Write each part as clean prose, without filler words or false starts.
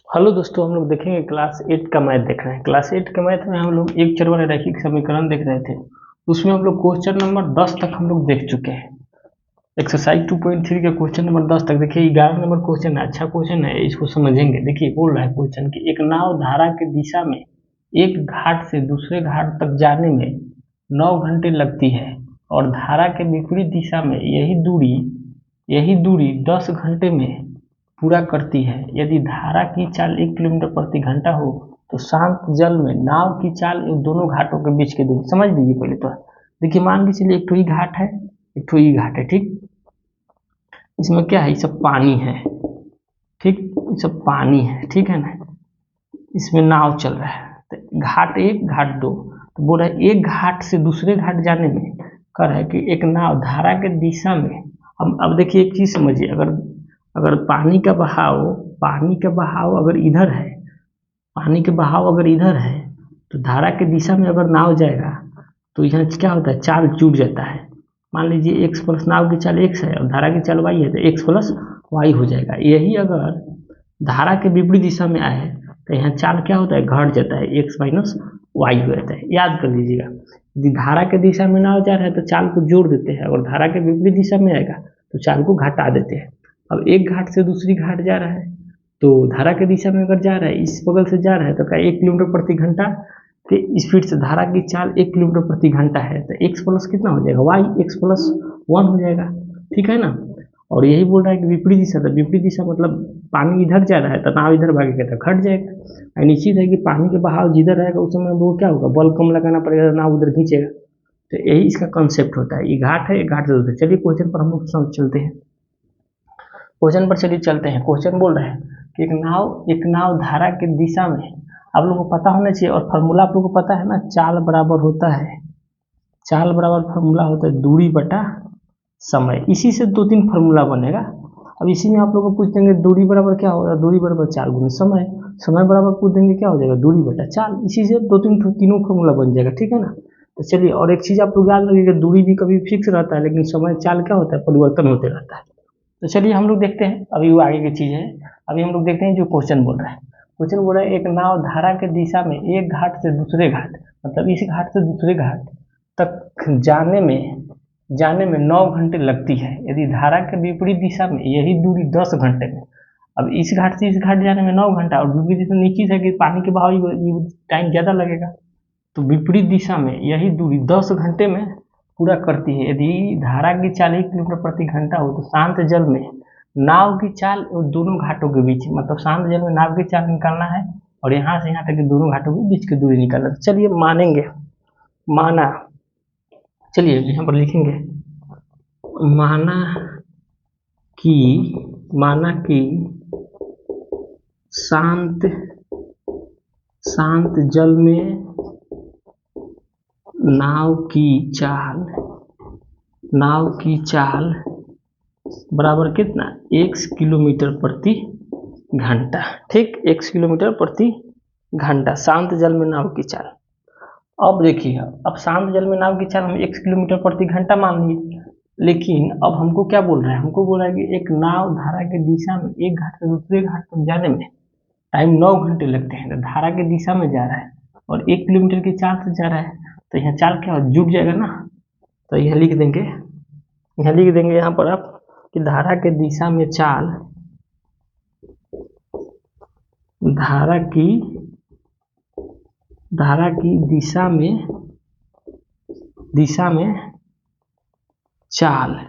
Hello दोस्तों, हम लोग देखेंगे क्लास 8 का मैथ देख रहे हैं। क्लास 8 के मैथ में हम लोग एक चर वाले रैखिक समीकरण देख रहे थे। उसमें हम लोग क्वेश्चन नंबर 10 तक हम लोग देख चुके हैं। एक्सरसाइज 2.3 का क्वेश्चन नंबर 10 तक देखिए। 11 नंबर क्वेश्चन है, अच्छा क्वेश्चन है, इसको समझेंगे। देखिए बोल रहा है क्वेश्चन कि एक नाव धारा के दिशा में एक घाट से दूसरे घाट तक जाने में 9 घंटे लगती है और धारा के विपरीत दिशा में यही दूरी 10 घंटे में पूरा करती है। यदि धारा की चाल 1 किलोमीटर प्रति घंटा हो तो शांत जल में नाव की चाल इन दोनों घाटों के बीच की दूरी समझ लीजिए पहले तो। देखिए मान के चलिए एक ठो ही घाट है, एक ठो ही घाट है, ठीक। इसमें क्या है, ये सब पानी है, ठीक, ये सब पानी है, ठीक है ना। इसमें नाव चल रहा है तो घाट 1 घाट 2, तो बोल रहा है एक घाट से दूसरे घाट जाने में कर है कि एक नाव धारा के दिशा में। हम अब देखिए एक चीज समझिए, अगर अगर पानी का बहाव अगर इधर है, पानी के बहाव अगर इधर है तो धारा के दिशा में अगर नाव जाएगा तो यहाँ क्या होता है, चाल जुड़ जाता है। मान लीजिए एक्स प्लस नाव की चाल एक्स है और धारा की चाल वाई है तो एक्स प्लस वाई हो जाएगा। यही अगर धारा के विपरीत दिशा में आए तो यहाँ चाल क्या होता है, घट जाता है, एक्स माइनस वाई हो जाता है। याद कर लीजिएगा, यदि धारा के दिशा में नाव जा रहा है तो चाल को जोड़ देते हैं, और धारा के विपरीत दिशा में आएगा तो चाल को घटा देते हैं। अब एक घाट से दूसरी घाट जा रहा है तो धारा के दिशा में अगर जा रहा है, इस बगल से जा रहा है तो क्या 1 किलोमीटर प्रति घंटा के स्पीड से धारा की चाल 1 किलोमीटर प्रति घंटा है तो एक्स प्लस कितना हो जाएगा, वाई, एक्स प्लस 1 हो जाएगा, ठीक है ना। और यही बोल रहा है कि विपरीत दिशा, तो विपरीत दिशा मतलब पानी इधर जा रहा है तो नाव इधर भागेगा तो घट जाएगा। और निश्चित है कि पानी के बहाव जिधर रहेगा उस समय वो क्या होगा, बल कम लगाना पड़ेगा, नाव उधर खींचेगा। तो यही इसका कंसेप्ट होता है। ये घाट है, घाट से दूसरे। चलिए क्वेश्चन पर हम लोग समझ चलते हैं। क्वेश्चन पर चलिए चलते हैं। क्वेश्चन बोल रहे हैं कि एक नाव धारा के दिशा में, आप लोगों को पता होना चाहिए, और फार्मूला आप लोगों को पता है ना, चाल बराबर होता है, चाल बराबर फार्मूला होता है दूरी बटा समय। इसी से 2-3 फार्मूला बनेगा। अब इसी में आप लोग को पूछ देंगे दूरी बराबर क्या होगा, दूरी बराबर चाल गुने समय, समय बराबर पूछ देंगे क्या हो जाएगा, दूरी बटा चाल। इसी से 2-3 तीनों फार्मूला बन जाएगा, ठीक है ना। तो चलिए, और एक चीज आप लोग याद रखिएगा, दूरी भी कभी फिक्स रहता है लेकिन समय चाल क्या होता है, परिवर्तन होते रहता है। तो चलिए हम लोग देखते हैं, अभी वो आगे की चीज है। अभी हम लोग देखते हैं जो क्वेश्चन बोल रहा है। क्वेश्चन बोल रहा है एक नाव धारा के दिशा में एक घाट से दूसरे घाट, मतलब इस घाट से दूसरे घाट तक जाने में 9 घंटे लगती है। यदि धारा के विपरीत दिशा में यही दूरी 10 घंटे में। अब इस घाट से इस घाट जाने में 9 घंटा, और विपरीत दिशा निश्चित है कि पानी के बहाव टाइम ज़्यादा लगेगा, तो विपरीत दिशा में यही दूरी 10 घंटे में पूरा करती है। यदि धारा की चाल 1 किलोमीटर प्रति घंटा हो तो शांत जल में नाव की चाल दोनों घाटों के बीच, मतलब शांत जल में नाव की चाल निकालना है और यहाँ से यहाँ तक के दोनों घाटों के बीच की दूरी निकालना है। चलिए मानेंगे, माना, चलिए यहाँ पर लिखेंगे, माना कि शांत जल में नाव की चाल बराबर कितना, 1 किलोमीटर प्रति घंटा, ठीक, 1 किलोमीटर प्रति घंटा शांत जल में नाव की चाल। अब देखिए, अब शांत जल में नाव की चाल हम 1 किलोमीटर प्रति घंटा मान लिए, लेकिन अब हमको क्या बोल रहा है, हमको बोल रहा है कि एक नाव धारा के दिशा में एक घाट से दूसरे घाट तक जाने में टाइम 9 घंटे लगते हैं। तो धारा के दिशा में जा रहा है और 1 किलोमीटर की चाल से जा रहा है तो यहाँ चाल क्या जुड़ जाएगा ना। तो यहाँ लिख देंगे यहाँ पर आप कि धारा के दिशा में चाल, धारा की दिशा में चाल,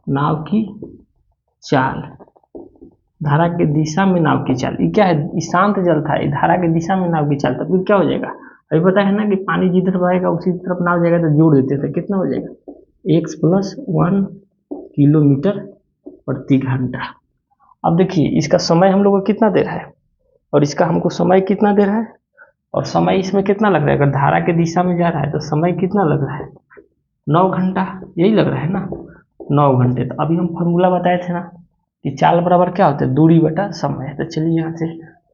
नाव की चाल, धारा के दिशा में नाव की चाल, ये क्या है, शांत जल था, धारा के दिशा में नाव की चाल, तब फिर क्या हो जाएगा, अभी पता है ना कि पानी जिधर बहेगा उसी तरफ नाव जाएगा, तो जोड़ देते थे, कितना हो जाएगा, x + 1 किलोमीटर प्रति घंटा। अब देखिए इसका समय हम लोग को कितना दे रहा है और इसका हमको समय कितना दे रहा है, और समय इसमें कितना लग रहा है, अगर धारा के दिशा में जा रहा है तो समय कितना लग रहा है, 9 घंटा, यही लग रहा है ना, 9 घंटे। तो अभी हम फार्मूला बताए थे ना कि चाल बराबर क्या होता है, दूरी बटा समय। तो चलिए यहाँ से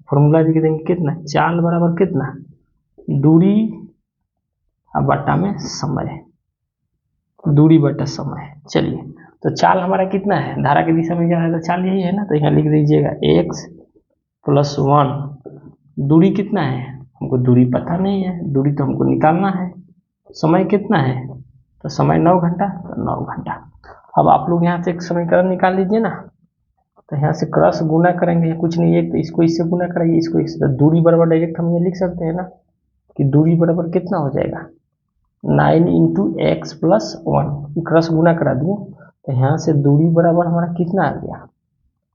फार्मूला लिख देंगे, कितना, चाल बराबर कितना, दूरी बटा में समय, दूरी बटा समय। चलिए तो चाल हमारा कितना है, धारा की दिशा में जा रहा है तो चाल यही है ना, तो यहाँ लिख दीजिएगा x प्लस 1। दूरी कितना है, हमको दूरी पता नहीं है, दूरी तो हमको निकालना है। समय कितना है, तो समय 9 घंटा, तो 9 घंटा। अब आप लोग यहाँ से एक समीकरण निकाल लीजिए ना, तो यहाँ से क्रॉस गुना करेंगे, कुछ नहीं, एक तो इसको इससे गुना कराइए, इसको इससे, दूरी बराबर डायरेक्ट हम ये लिख सकते हैं ना कि दूरी बराबर कितना हो जाएगा 9 इंटू एक्स प्लस 1, क्रॉस गुना करा दिए, तो यहाँ से दूरी बराबर हमारा कितना आ गया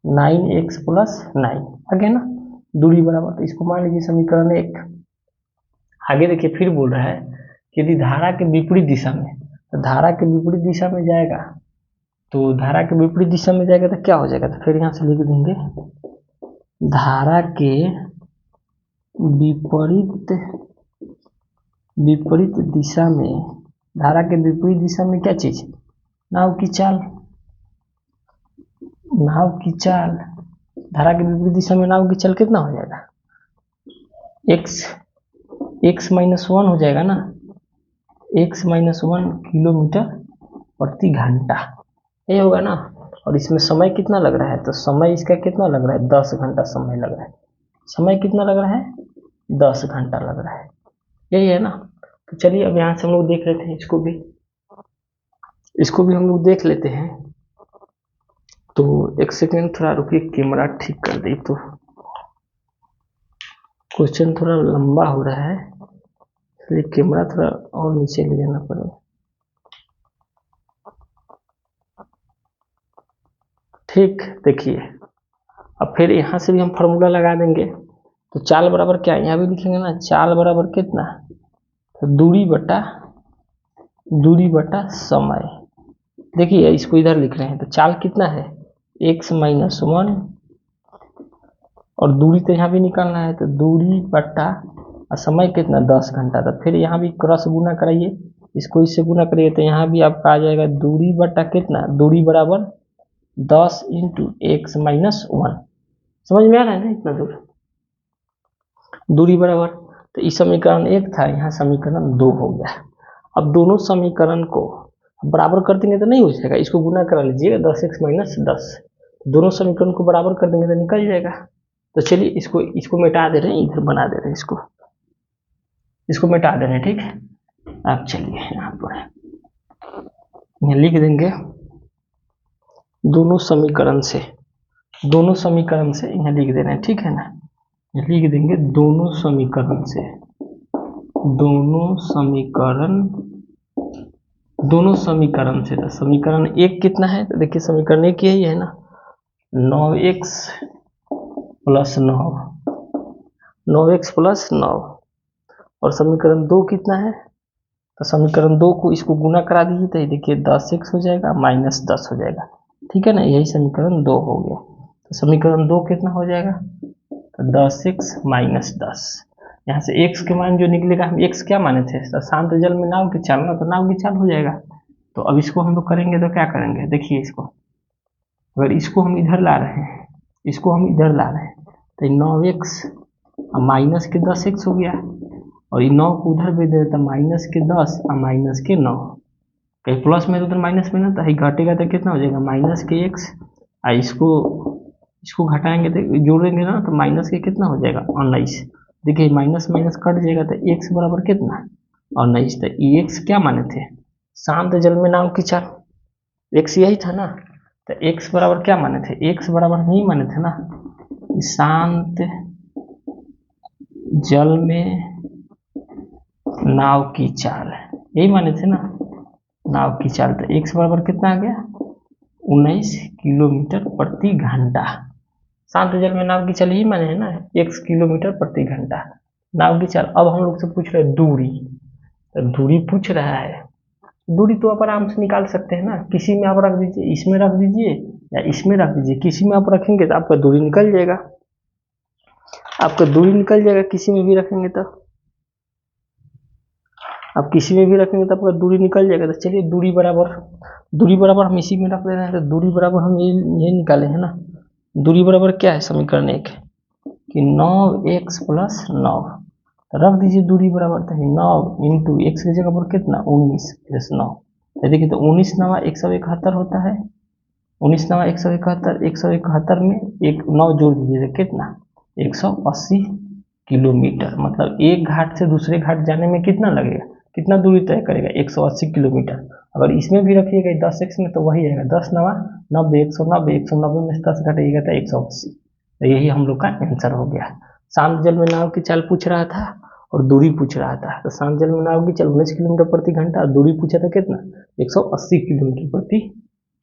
9x प्लस 9 आ गया ना दूरी बराबर। तो इसको मान लीजिए समीकरण 1। आगे देखिए फिर बोल रहा है कि यदि धारा के विपरीत दिशा में, तो धारा के विपरीत दिशा में जाएगा, तो धारा के विपरीत दिशा में जाएगा तो क्या हो जाएगा, तो फिर यहाँ से लिख देंगे धारा के विपरीत दिशा में, धारा के विपरीत दिशा में क्या चीज, नाव की चाल, नाव की चाल। धारा के विपरीत दिशा में नाव की चाल कितना हो जाएगा x माइनस 1 हो जाएगा ना, x माइनस 1 किलोमीटर प्रति घंटा, ये होगा ना। और इसमें समय कितना लग रहा है, तो समय इसका कितना लग रहा है 10 घंटा समय लग रहा है। समय कितना लग रहा है 10 घंटा लग रहा है, यही है ना। तो चलिए अब यहाँ से हम लोग देख लेते हैं, इसको भी हम लोग देख लेते हैं। तो एक सेकेंड थोड़ा रुकिए, कैमरा ठीक कर दी, तो क्वेश्चन थोड़ा लंबा हो रहा है, इसलिए कैमरा थोड़ा और नीचे ले जाना पड़ेगा। ठीक, देखिए अब फिर यहाँ से भी हम फॉर्मूला लगा देंगे। तो चाल बराबर क्या है, यहाँ भी लिखेंगे ना, चाल बराबर कितना, तो दूरी बटा समय। देखिए इसको इधर लिख रहे हैं, तो चाल कितना है x माइनस 1, और दूरी तो यहाँ भी निकालना है, तो दूरी बटा समय कितना 10 घंटा। तो फिर यहाँ भी क्रॉस गुना कराइए, इसको इससे गुना करिए, तो यहाँ भी आपका आ जाएगा दूरी बटा कितना, दूरी बराबर 10 इंटू एक्स माइनस 1। समझ में आ रहा है ना, इतना दूरी बराबर। तो इस समीकरण 1 था, यहाँ समीकरण 2 हो गया। अब दोनों समीकरण को बराबर कर देंगे तो नहीं हो जाएगा, इसको गुना करा लीजिएगा 10x माइनस 10, दोनों समीकरण को बराबर कर देंगे तो निकल जाएगा। तो चलिए इसको मिटा दे रहे हैं, इधर बना दे रहे हैं, इसको मिटा दे रहे हैं, ठीक है। अब चलिए यहाँ पर लिख देंगे दोनों समीकरण से यहाँ लिख दे रहे हैं, ठीक है ना। लिख देंगे दोनों समीकरण से, तो समीकरण 1 कितना है, तो देखिए समीकरण 1 यही है ना, 9x प्लस 9, और समीकरण 2 कितना है, तो समीकरण 2 को इसको गुना करा दीजिए, तो ये देखिए 10x हो जाएगा माइनस 10 हो जाएगा, ठीक है ना, यही समीकरण 2 हो गया। तो समीकरण 2 कितना हो जाएगा, तो 10x माइनस 10, यहाँ से x के मान जो निकलेगा, हम x क्या माने थे, तो शांत जल में नाव की चाल ना, तो नाव की चाल हो जाएगा। तो अब इसको हम लोग करेंगे तो क्या करेंगे, देखिए इसको अगर इसको हम इधर ला रहे हैं, तो 9x माइनस के 10x हो गया, और ये 9 को उधर भेज देता, माइनस के 10 और माइनस के 9, कहीं प्लस में तो उधर माइनस में ना, तो घटेगा तो कितना हो जाएगा माइनस के x, और इसको घटाएंगे तो जोड़ेंगे ना, तो माइनस के कितना हो जाएगा 19। देखिए माइनस माइनस कट जाएगा, तो x बराबर कितना 19। तो ये x क्या माने थे, शांत जल में नाव की चाल, x यही था ना। तो x बराबर क्या माने थे, x बराबर नहीं माने थे ना, शांत जल में नाव की चाल, यही माने थे ना, नाव की चाल। तो x बराबर कितना आ गया 19 किलोमीटर प्रति घंटा। शांत जल में नाव की चाल ही माने है ना, x किलोमीटर प्रति घंटा नाव की चाल। अब हम लोग से पूछ रहे दूरी, तो दूरी पूछ रहा है, दूरी तो आप आराम से निकाल सकते हैं ना, किसी में आप रख दीजिए, इसमें रख दीजिए या इसमें रख दीजिए, किसी में आप रखेंगे तो आपका दूरी निकल जाएगा, किसी में भी रखेंगे तो आप किसी में भी रखेंगे तो आपका दूरी निकल जाएगा। तो चलिए दूरी बराबर हम इसी में रख दे रहे हैं, तो दूरी बराबर हम ये निकाले हैं ना, दूरी बराबर क्या है समीकरण 1 कि 9x प्लस 9, तो रख दीजिए दूरी बराबर, तो 9 इंटू x की जगह पर कितना 19 प्लस 9, तो देखिए तो 19 नवा 171 होता है, 19 नवा 171 में एक 9 जोड़ दीजिए तो कितना 180 किलोमीटर, मतलब एक घाट से दूसरे घाट जाने में कितना लगेगा, कितना दूरी तय करेगा, 180 किलोमीटर। अगर इसमें भी रखिएगा 10x में तो वही आएगा 10 9 90, 190, 190 में से 10 घटाइएगा तो 180। तो यही हम लोग का आंसर हो गया। शांत जल में नाव की चाल पूछ रहा था और दूरी पूछ रहा था। तो शांत जल में नाव की चाल 19 किलोमीटर प्रति घंटा, और दूरी पूछा था कितना, 180 किलोमीटर प्रति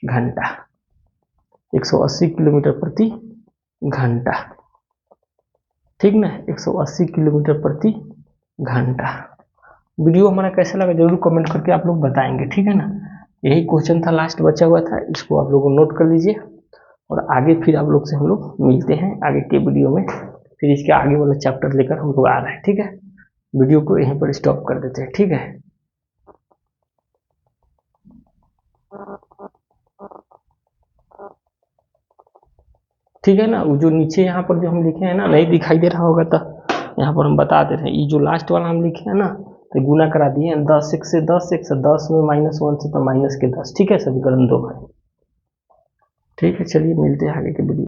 घंटा, 180 किलोमीटर प्रति घंटा, ठीक ना, 180 किलोमीटर प्रति घंटा। वीडियो हमारा कैसा लगा जरूर कमेंट करके आप लोग बताएंगे, ठीक है ना। यही क्वेश्चन था, लास्ट बचा हुआ था, इसको आप लोग नोट कर लीजिए। और आगे फिर आप लोग से हम लोग मिलते हैं आगे के वीडियो में, फिर इसके आगे वाला चैप्टर लेकर हम लोग आ रहे हैं, ठीक है। वीडियो को यहीं पर स्टॉप कर देते हैं, ठीक है। ठीक है ना, वो जो नीचे यहाँ पर जो हम लिखे हैं ना, नहीं दिखाई दे रहा होगा तो यहाँ पर हम बता दे रहे हैं। ये जो लास्ट वाला हम लिखे हैं ना, तो गुना करा दिए हैं 10x से 10x, 10 में -1 से तो -10, ठीक है, समीकरण 2 है। ठीक है, चलिए मिलते हैं आगे के वीडियो।